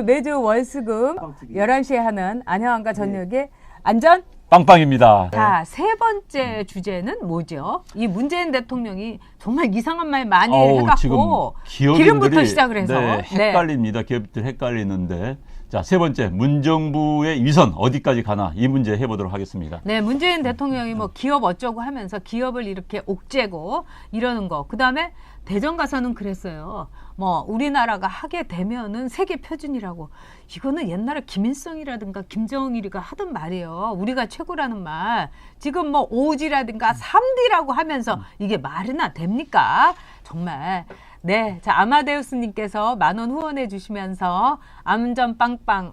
매주 월수금 11시에 하는 안녕한가 저녁에 안전 빵빵입니다. 자, 세 번째 주제는 뭐죠? 이 문재인 대통령이 정말 이상한 말 많이 해갖고 기름부터 시작을 해서 네, 헷갈립니다. 기업들 헷갈리는데 자, 세 번째 문정부의 위선 어디까지 가나 이 문제 해보도록 하겠습니다. 네, 문재인 대통령이 뭐 기업 어쩌고 하면서 기업을 이렇게 옥죄고 이러는 거. 그다음에 대전 가서는 그랬어요. 뭐 우리나라가 하게 되면은 세계 표준이라고. 이거는 옛날에 김일성이라든가 김정일이가 하던 말이에요. 우리가 최고라는 말. 지금 뭐 5G라든가 3D라고 하면서 이게 말이나 됩니까? 정말. 네, 자 아마데우스님께서 10,000원 후원해 주시면서 안전 빵빵,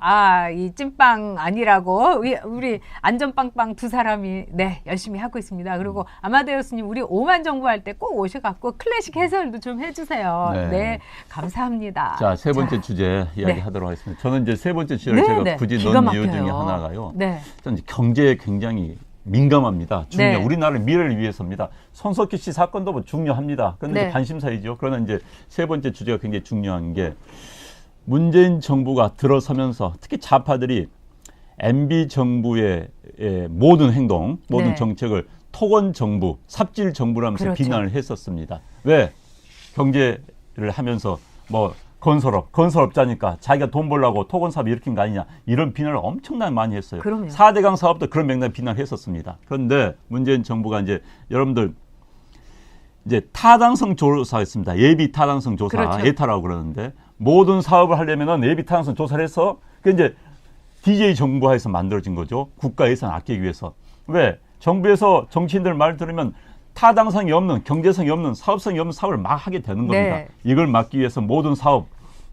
이 찐빵 아니라고 우리 안전 빵빵 두 사람이 네 열심히 하고 있습니다. 그리고 아마데우스님 우리 오만 정보할 때 꼭 오셔갖고 클래식 해설도 좀 해주세요. 네, 감사합니다. 자, 세 번째 주제 이야기하도록 하겠습니다. 저는 이제 세 번째 주제를 제가 굳이 넣은 이유 중에 하나가요. 저는 경제에 굉장히 민감합니다. 우리나라의 미래를 위해서입니다. 손석희 씨 사건도 뭐 중요합니다. 그런데 관심사이죠. 그러나 이제 세 번째 주제가 굉장히 중요한 게 문재인 정부가 들어서면서 특히 좌파들이 MB 정부의 모든 행동, 모든 정책을 토건 정부, 삽질 정부라면서 비난을 했었습니다. 왜? 경제를 하면서 뭐 건설업자니까 자기가 돈 벌려고 토건사업 일으킨 거 아니냐 이런 비난을 엄청나게 많이 했어요. 그럼요. 4대강 사업도 그런 맥락에 비난을 했었습니다. 그런데 문재인 정부가 이제 여러분들 이제 타당성 조사했습니다. 예비 타당성 조사, 예타라고 그러는데 모든 사업을 하려면은 예비 타당성 조사를 해서 그 이제 DJ 정부하에서 만들어진 거죠. 국가 예산 아끼기 위해서. 왜? 정부에서 정치인들 말 들으면 타당성이 없는, 경제성이 없는, 사업성이 없는 사업을 막 하게 되는 겁니다. 이걸 막기 위해서 모든 사업,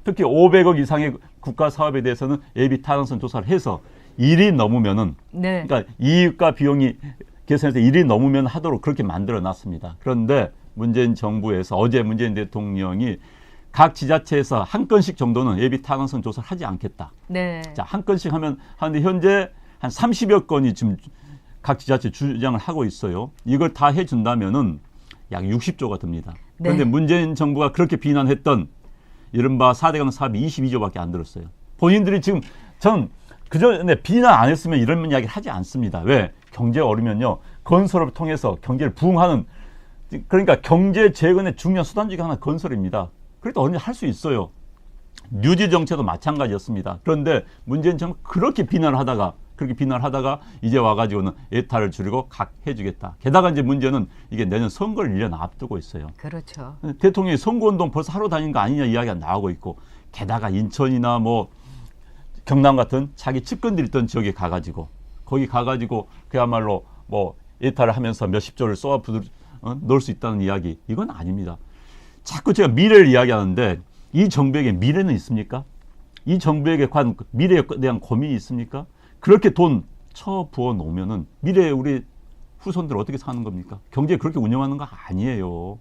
특히 500억 이상의 국가 사업에 대해서는 예비 타당성 조사를 해서 1이 넘으면은, 그러니까 이익과 비용이 계산해서 1이 넘으면 하도록 그렇게 만들어 놨습니다. 그런데 문재인 정부에서 어제 문재인 대통령이 각 지자체에서 한 건씩 정도는 예비 타당성 조사를 하지 않겠다. 자, 한 건씩 하는데 현재 한 30여 건이 지금 각 지자체 주장을 하고 있어요. 이걸 다 해준다면은 약 60조가 듭니다. 그런데 문재인 정부가 그렇게 비난했던 이른바 4대강 사업이 22조밖에 안 들었어요. 본인들이 지금 전 그전에 비난 안 했으면 이런 이야기를 하지 않습니다. 왜? 경제가 어려면요. 건설을 통해서 경제를 부흥하는 그러니까 경제 재건의 중요한 수단 중에 하나 건설입니다. 그래도 언제 할 수 있어요. 뉴지 정책도 마찬가지였습니다. 그런데 문재인 정부 그렇게 비난을 하다가 이제 와가지고는 예타를 줄이고 각 해주겠다. 게다가 이제 문제는 이게 내년 선거를 1년 앞두고 있어요. 그렇죠. 대통령이 선거운동 벌써 하러 다닌 거 아니냐 이야기가 나오고 있고 게다가 인천이나 뭐 경남 같은 자기 측근들이 있던 지역에 가가지고 거기 가가지고 그야말로 뭐 예타를 하면서 몇십 조를 쏘아 넣을 수 있다는 이야기 이건 아닙니다. 자꾸 제가 미래를 이야기하는데 이 정부에게 미래는 있습니까? 이 정부에게 관 미래에 대한 고민이 있습니까? 그렇게 돈 쳐부어 놓으면은 미래에 우리 후손들 어떻게 사는 겁니까? 경제 그렇게 운영하는 거 아니에요.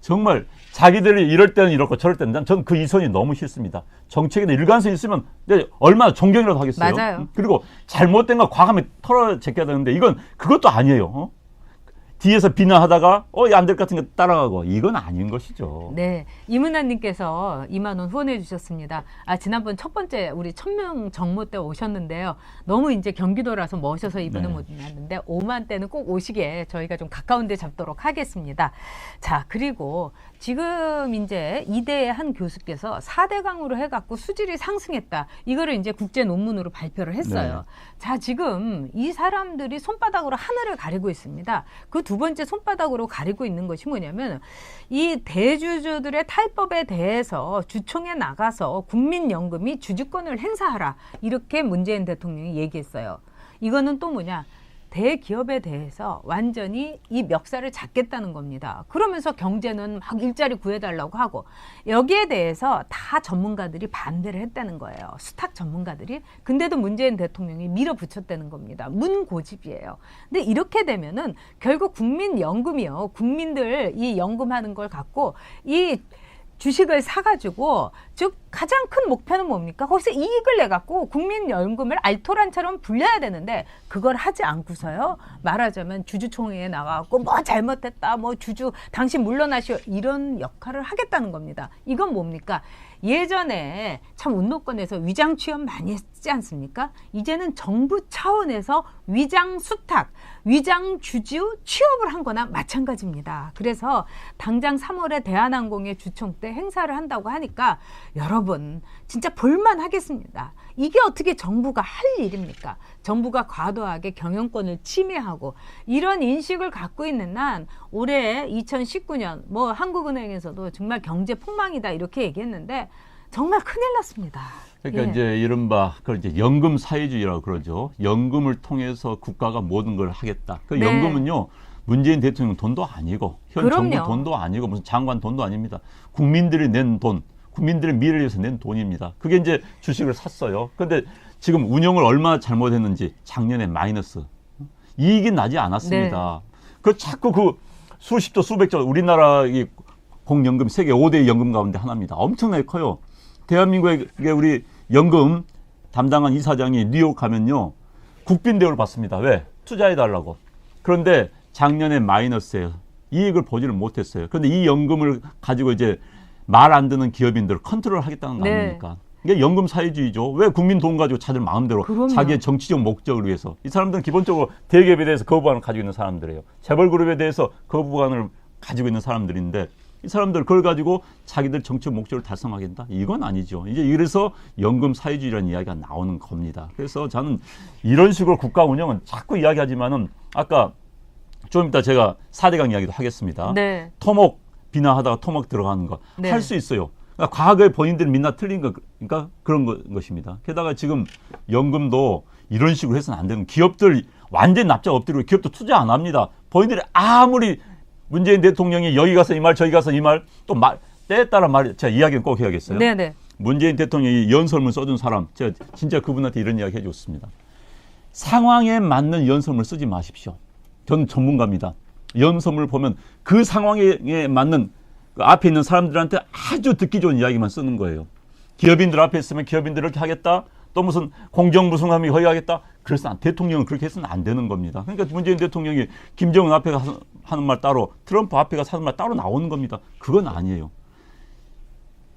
정말 자기들이 이럴 때는 이렇고 저럴 때는 저는 그 이선이 너무 싫습니다. 정책에 일관성이 있으면 얼마나 존경이라도 하겠어요. 맞아요. 그리고 잘못된 거 과감히 털어제껴야 되는데 이건 그것도 아니에요. 뒤에서 비난하다가 안 될 것 같은 거 따라가고 이건 아닌 것이죠. 네, 이문아님께서 20,000원 후원해 주셨습니다. 지난번 첫 번째 우리 1000명 정모 때 오셨는데요. 너무 이제 경기도라서 멋셔서 이분은 못 왔는데 5만 때는 꼭 오시게 저희가 좀 가까운 데 잡도록 하겠습니다. 자, 그리고 지금 이제 이대의 한 교수께서 4대강으로 해갖고 수질이 상승했다. 이거를 이제 국제 논문으로 발표를 했어요. 자, 지금 이 사람들이 손바닥으로 하늘을 가리고 있습니다. 그 두 번째 손바닥으로 가리고 있는 것이 뭐냐면 이 대주주들의 탈법에 대해서 주총에 나가서 국민연금이 주주권을 행사하라. 이렇게 문재인 대통령이 얘기했어요. 이거는 또 뭐냐? 대기업에 대해서 완전히 이 멱살을 잡겠다는 겁니다. 그러면서 경제는 막 일자리 구해달라고 하고 여기에 대해서 다 전문가들이 반대를 했다는 거예요. 수탁 전문가들이. 근데도 문재인 대통령이 밀어붙였다는 겁니다. 문고집이에요. 근데 이렇게 되면은 결국 국민연금이요. 국민들 이 연금하는 걸 갖고 이 주식을 사가지고 즉 가장 큰 목표는 뭡니까? 거기서 이익을 내갖고 국민연금을 알토란처럼 불려야 되는데 그걸 하지 않고서요. 말하자면 주주총회에 나가갖고 뭐 잘못했다, 뭐 주주 당신 물러나시오 이런 역할을 하겠다는 겁니다. 이건 뭡니까? 예전에 참 운동권에서 위장 취업 많이 했지 않습니까? 이제는 정부 차원에서 위장 수탁, 위장 주주 취업을 한 거나 마찬가지입니다. 그래서 당장 3월에 대한항공의 주총 때 행사를 한다고 하니까 여러분 진짜 볼만하겠습니다. 이게 어떻게 정부가 할 일입니까? 정부가 과도하게 경영권을 침해하고 이런 인식을 갖고 있는 한 올해 2019년 뭐 한국은행에서도 정말 경제 폭망이다 이렇게 얘기했는데 정말 큰일 났습니다. 그러니까 예. 이제 이른바 그걸 이제 연금 사회주의라고 그러죠. 연금을 통해서 국가가 모든 걸 하겠다. 그 네. 연금은요. 문재인 대통령 돈도 아니고 현 그럼요. 정부 돈도 아니고 무슨 장관 돈도 아닙니다. 국민들이 낸 돈, 국민들의 미래를 위해서 낸 돈입니다. 그게 이제 주식을 샀어요. 그런데 지금 운영을 얼마나 잘못했는지 작년에 마이너스. 이익이 나지 않았습니다. 그 자꾸 그 수십조 수백조 우리나라 이 공연금 세계 5대 연금 가운데 하나입니다. 엄청나게 커요. 대한민국의 우리 연금 담당한 이사장이 뉴욕 가면요. 국빈 대우를 받습니다. 왜? 투자해달라고. 그런데 작년에 마이너스예요. 이익을 보지를 못했어요. 그런데 이 연금을 가지고 이제 말 안 듣는 기업인들을 컨트롤 하겠다는 거 네. 아닙니까? 이게 연금 사회주의죠. 왜 국민 돈 가지고 자들 마음대로 그럼요. 자기의 정치적 목적을 위해서. 이 사람들은 기본적으로 대기업에 대해서 거부감을 가지고 있는 사람들이에요. 재벌그룹에 대해서 거부감을 가지고 있는 사람들인데 이 사람들 그걸 가지고 자기들 정치적 목적을 달성하겠다? 이건 아니죠. 이제 이래서 연금 사회주의라는 이야기가 나오는 겁니다. 그래서 저는 이런 식으로 국가 운영은 자꾸 이야기하지만은 아까 좀 이따 제가 4대강 이야기도 하겠습니다. 네. 토목 비난하다가 토목 들어가는 거 네. 할 수 있어요. 그러니까 과거에 본인들이 민나 틀린 거, 그러니까 그런 것입니다. 게다가 지금 연금도 이런 식으로 해서는 안 되는 기업들 완전 납작 엎드리고 기업도 투자 안 합니다. 본인들이 아무리 문재인 대통령이 여기 가서 이 말 저기 가서 이 말 또 말 때에 따라 말 제가 이야기는 꼭 해야겠어요. 네네. 문재인 대통령이 연설문 써준 사람 제가 진짜 그분한테 이런 이야기 해줬습니다. 상황에 맞는 연설문을 쓰지 마십시오. 저는 전문가입니다. 연설문을 보면 그 상황에 맞는 그 앞에 있는 사람들한테 아주 듣기 좋은 이야기만 쓰는 거예요. 기업인들 앞에 있으면 기업인들 이렇게 하겠다. 또 무슨 공정무승함이 허위하겠다. 그래서 대통령은 그렇게 해서는 안 되는 겁니다. 그러니까 문재인 대통령이 김정은 앞에 가서 하는 말 따로 트럼프 앞에 가서 하는 말 따로 나오는 겁니다. 그건 아니에요.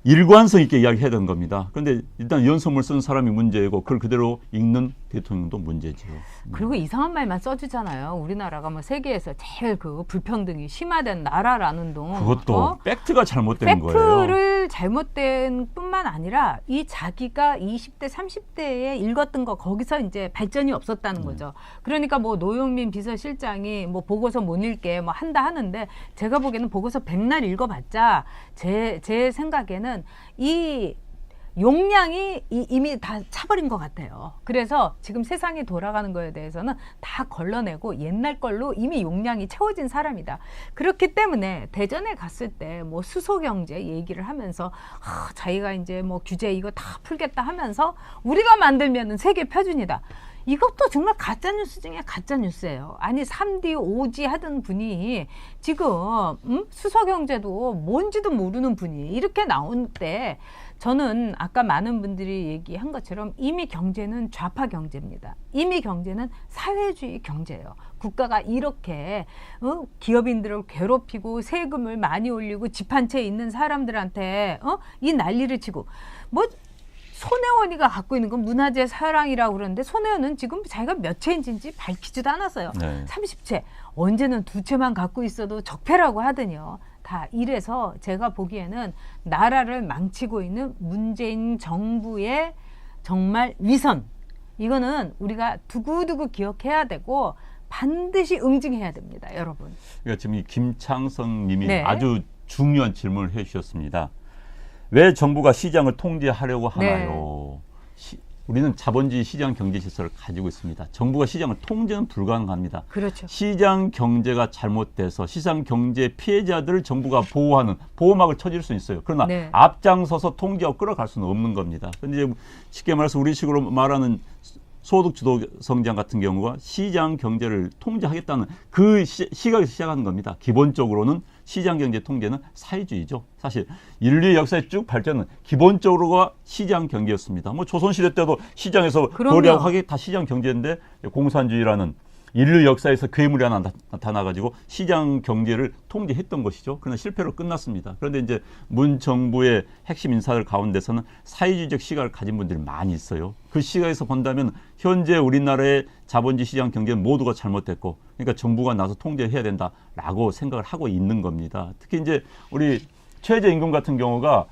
일관성 있게 이야기해야 되는 겁니다. 그런데 일단 연설문을 쓰는 사람이 문제이고 그걸 그대로 읽는 대통령도 문제지요. 그리고 이상한 말만 써주잖아요. 우리나라가 뭐 세계에서 제일 그 불평등이 심화된 나라라는 동. 그것도 팩트가 잘못된 거예요. 팩트를 잘못된 뿐만 아니라 이 자기가 20대, 30대에 읽었던 거 거기서 이제 발전이 없었다는 거죠. 그러니까 뭐 노영민 비서실장이 뭐 보고서 못 읽게 뭐 한다 하는데 제가 보기에는 보고서 100날 읽어봤자 제 생각에는 이 용량이 이미 다 차버린 것 같아요. 그래서 지금 세상이 돌아가는 거에 대해서는 다 걸러내고 옛날 걸로 이미 용량이 채워진 사람이다. 그렇기 때문에 대전에 갔을 때 뭐 수소경제 얘기를 하면서 자기가 이제 뭐 규제 이거 다 풀겠다 하면서 우리가 만들면은 세계 표준이다. 이것도 정말 가짜뉴스 중에 가짜뉴스예요. 아니 3D, 5G 하던 분이 지금 수소경제도 뭔지도 모르는 분이 이렇게 나온 때 저는 아까 많은 분들이 얘기한 것처럼 이미 경제는 좌파 경제입니다. 이미 경제는 사회주의 경제예요. 국가가 이렇게 기업인들을 괴롭히고 세금을 많이 올리고 집 한 채 있는 사람들한테 이 난리를 치고 뭐 손혜원이가 갖고 있는 건 문화재 사랑이라고 그러는데 손혜원은 지금 자기가 몇 채인지 밝히지도 않았어요. 네. 30채. 언제는 2채만 갖고 있어도 적폐라고 하더니요. 다 이래서 제가 보기에는 나라를 망치고 있는 문재인 정부의 정말 위선. 이거는 우리가 두고두고 기억해야 되고 반드시 응징해야 됩니다. 여러분. 그러니까 지금 이 김창성 님이 네. 아주 중요한 질문을 해주셨습니다. 왜 정부가 시장을 통제하려고 하나요? 우리는 자본주의 시장 경제 질서를 가지고 있습니다. 정부가 시장을 통제는 불가능합니다. 그렇죠. 시장 경제가 잘못돼서 시장 경제 피해자들을 정부가 보호하는 보호막을 쳐질 수 있어요. 그러나 네. 앞장서서 통제하고 끌어갈 수는 없는 겁니다. 그런데 이제 쉽게 말해서 우리식으로 말하는 소득 주도 성장 같은 경우가 시장 경제를 통제하겠다는 그 시각에서 시작하는 겁니다. 기본적으로는 시장 경제 통제는 사회주의죠. 사실 인류의 역사의 쭉 발전은 기본적으로가 시장 경제였습니다. 뭐 조선시대 때도 시장에서 그럼요. 거래하고 하기 다 시장 경제인데 공산주의라는 인류 역사에서 괴물이 하나 나타나가지고 시장 경제를 통제했던 것이죠. 그러나 실패로 끝났습니다. 그런데 이제 문 정부의 핵심 인사들 가운데서는 사회주의적 시각을 가진 분들이 많이 있어요. 그 시각에서 본다면 현재 우리나라의 자본주의 시장 경제는 모두가 잘못됐고, 그러니까 정부가 나서 통제해야 된다라고 생각을 하고 있는 겁니다. 특히 이제 우리 최저임금 같은 경우가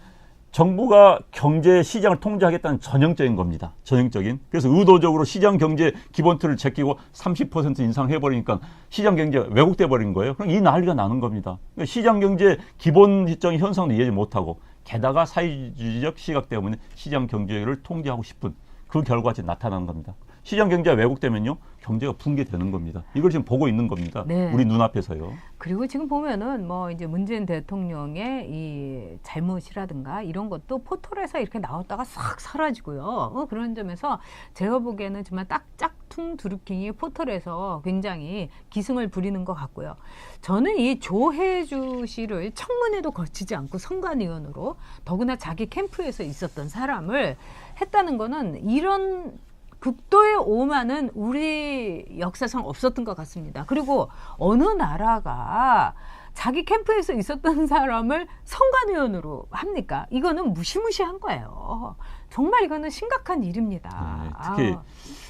정부가 경제 시장을 통제하겠다는 전형적인 겁니다. 전형적인. 그래서 의도적으로 시장 경제 기본 틀을 제끼고 30% 인상해버리니까 시장 경제가 왜곡돼 버린 거예요. 그럼 이 난리가 나는 겁니다. 그러니까 시장 경제 기본 일정의 현상도 이해하지 못하고, 게다가 사회주의적 시각 때문에 시장 경제를 통제하고 싶은 그 결과가 나타나는 겁니다. 시장 경제가 왜곡되면요, 경제가 붕괴되는 겁니다. 이걸 지금 보고 있는 겁니다. 네. 우리 눈앞에서요. 그리고 지금 보면은 뭐 이제 문재인 대통령의 이 잘못이라든가 이런 것도 포털에서 이렇게 나왔다가 싹 사라지고요. 그런 점에서 제가 보기에는 정말 짝퉁 드루킹이 포털에서 굉장히 기승을 부리는 것 같고요. 저는 이 조혜주 씨를 청문회도 거치지 않고 선관위원으로, 더구나 자기 캠프에서 있었던 사람을 했다는 거는 이런 극도의 오만은 우리 역사상 없었던 것 같습니다. 그리고 어느 나라가 자기 캠프에서 있었던 사람을 선관위원으로 합니까? 이거는 무시무시한 거예요. 정말 이거는 심각한 일입니다. 네, 특히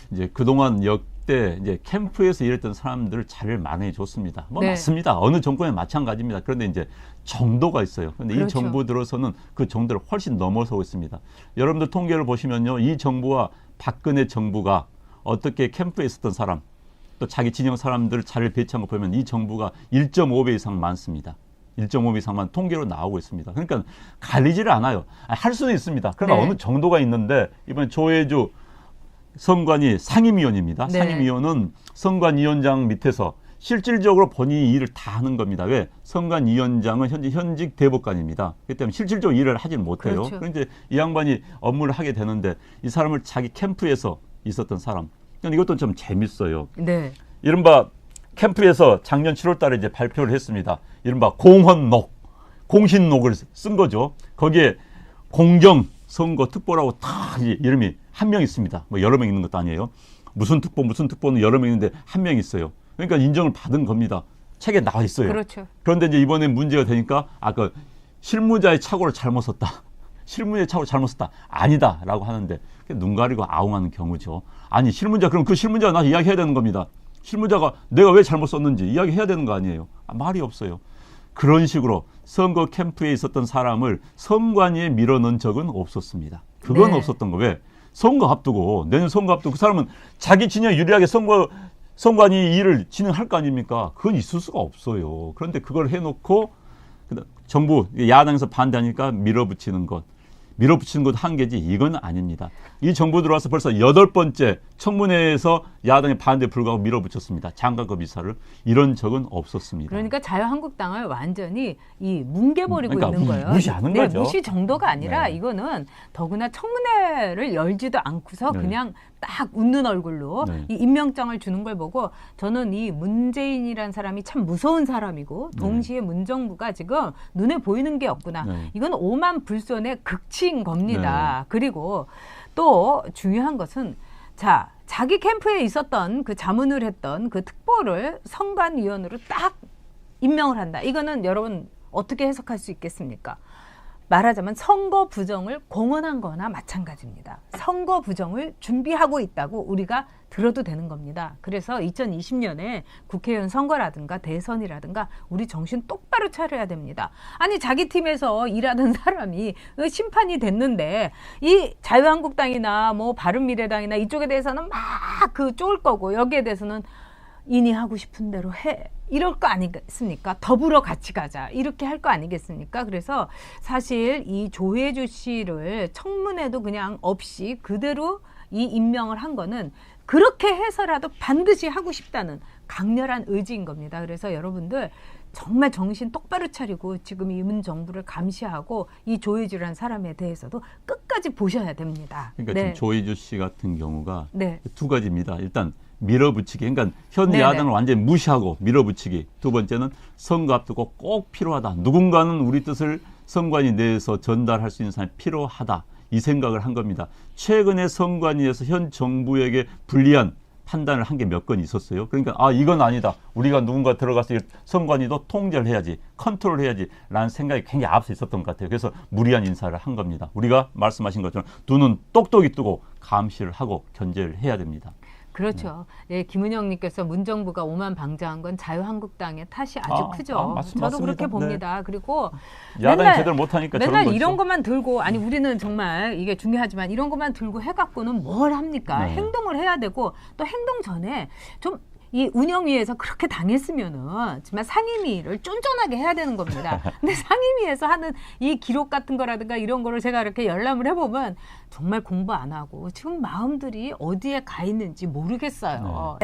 이제 그동안 역대 이제 캠프에서 일했던 사람들 자리를 마련해 줬습니다. 뭐 네. 맞습니다. 어느 정권에 마찬가지입니다. 그런데 이제 정도가 있어요. 그런데 그렇죠. 이 정부 들어서는 그 정도를 훨씬 넘어서고 있습니다. 여러분들 통계를 보시면요, 이 정부와 박근혜 정부가 어떻게 캠프에 있었던 사람, 또 자기 진영 사람들 자리를 배치한 거 보면 이 정부가 1.5배 이상 많습니다. 1.5배 이상만 통계로 나오고 있습니다. 그러니까 갈리지를 않아요. 할 수는 있습니다. 그러나 네. 어느 정도가 있는데, 이번에 조혜주 선관위 상임위원입니다. 네. 상임위원은 선관위원장 밑에서 실질적으로 본인이 일을 다 하는 겁니다. 왜? 선관위원장은 현직 대법관입니다. 그렇기 때문에 실질적으로 일을 하지는 못해요. 그렇죠. 그런데 이 양반이 업무를 하게 되는데, 이 사람을 자기 캠프에서 있었던 사람. 이것도 좀 재밌어요. 네. 이른바 캠프에서 작년 7월 달에 이제 발표를 했습니다. 이른바 공헌록, 공신록을 쓴 거죠. 거기에 공정 선거 특보라고 딱 이름이 한 명 있습니다. 뭐 여러 명 있는 것도 아니에요. 무슨 특보는 여러 명 있는데 한 명 있어요. 그러니까 인정을 받은 겁니다. 책에 나와 있어요. 그렇죠. 그런데 이제 이번에 문제가 되니까 아까 실무자의 착오를 잘못 썼다. 실무자의 착오를 잘못 썼다. 아니다라고 하는데 눈 가리고 아웅하는 경우죠. 아니 실무자, 그럼 그 실무자가 나한테 이야기해야 되는 겁니다. 실무자가 내가 왜 잘못 썼는지 이야기해야 되는 거 아니에요. 말이 없어요. 그런 식으로 선거 캠프에 있었던 사람을 선관위에 밀어넣은 적은 없었습니다. 그건 네. 없었던 거. 왜? 선거 앞두고, 내년 선거 앞두고 그 사람은 자기 진영 유리하게 선관위 일을 진행할 거 아닙니까? 그건 있을 수가 없어요. 그런데 그걸 해놓고 정부, 야당에서 반대하니까 밀어붙이는 것 한계지 이건 아닙니다. 이 정부 들어와서 벌써 8번째 청문회에서 야당의 반대에 불구하고 밀어붙였습니다. 장관급 이사를. 이런 적은 없었습니다. 그러니까 자유한국당을 완전히 이 뭉개버리고 그러니까 있는 거예요. 무시하는 네, 거죠. 무시 정도가 아니라 네. 이거는 더구나 청문회를 열지도 않고서 네. 그냥 딱 웃는 얼굴로 네. 이 임명장을 주는 걸 보고 저는 이 문재인이라는 사람이 참 무서운 사람이고 동시에 문정부가 지금 눈에 보이는 게 없구나. 네. 이건 오만 불손의 극치인 겁니다. 그리고 또 중요한 것은 자기 캠프에 있었던 그 자문을 했던 그 특보를 선관위원으로 딱 임명을 한다. 이거는 여러분 어떻게 해석할 수 있겠습니까? 말하자면 선거 부정을 공언한 거나 마찬가지입니다. 선거 부정을 준비하고 있다고 우리가 들어도 되는 겁니다. 그래서 2020년에 국회의원 선거라든가 대선이라든가 우리 정신 똑바로 차려야 됩니다. 아니 자기 팀에서 일하던 사람이 심판이 됐는데 이 자유한국당이나 뭐 바른미래당이나 이쪽에 대해서는 막 그 쪼을 거고 여기에 대해서는 인이 하고 싶은 대로 해. 이럴 거 아니겠습니까? 더불어 같이 가자. 이렇게 할 거 아니겠습니까? 그래서 사실 이 조혜주 씨를 청문회도 그냥 없이 그대로 이 임명을 한 거는 그렇게 해서라도 반드시 하고 싶다는 강렬한 의지인 겁니다. 그래서 여러분들 정말 정신 똑바로 차리고 지금 이 문정부를 감시하고 이 조혜주라는 사람에 대해서도 끝까지 보셔야 됩니다. 그러니까 네. 지금 조혜주 씨 같은 경우가 네. 두 가지입니다. 일단 밀어붙이기, 그러니까 현 네네. 야당을 완전히 무시하고 밀어붙이기. 두 번째는 선거 앞두고 꼭 필요하다. 누군가는 우리 뜻을 선관위 내에서 전달할 수 있는 사람이 필요하다. 이 생각을 한 겁니다. 최근에 선관위에서 현 정부에게 불리한 판단을 한 게 몇 건 있었어요. 그러니까 이건 아니다. 우리가 누군가 들어가서 선관위도 통제를 해야지, 컨트롤 해야지 라는 생각이 굉장히 앞서 있었던 것 같아요. 그래서 무리한 인사를 한 겁니다. 우리가 말씀하신 것처럼 두 눈 똑똑히 뜨고 감시를 하고 견제를 해야 됩니다. 그렇죠. 예, 김은영님께서 문정부가 오만 방자한 건 자유한국당의 탓이 아주 크죠. 맞습니다. 저도 그렇게 봅니다. 그리고 야당이 제대로 못하니까 맨날 저런 이런 거죠. 것만 들고 아니 우리는 정말 이게 중요하지만 이런 것만 들고 해갖고는 뭘 합니까? 네. 행동을 해야 되고 또 행동 전에 좀 이 운영위에서 그렇게 당했으면은 정말 상임위를 쫀쫀하게 해야 되는 겁니다. 근데 상임위에서 하는 이 기록 같은 거라든가 이런 거를 제가 이렇게 열람을 해보면 정말 공부 안 하고 지금 마음들이 어디에 가 있는지 모르겠어요.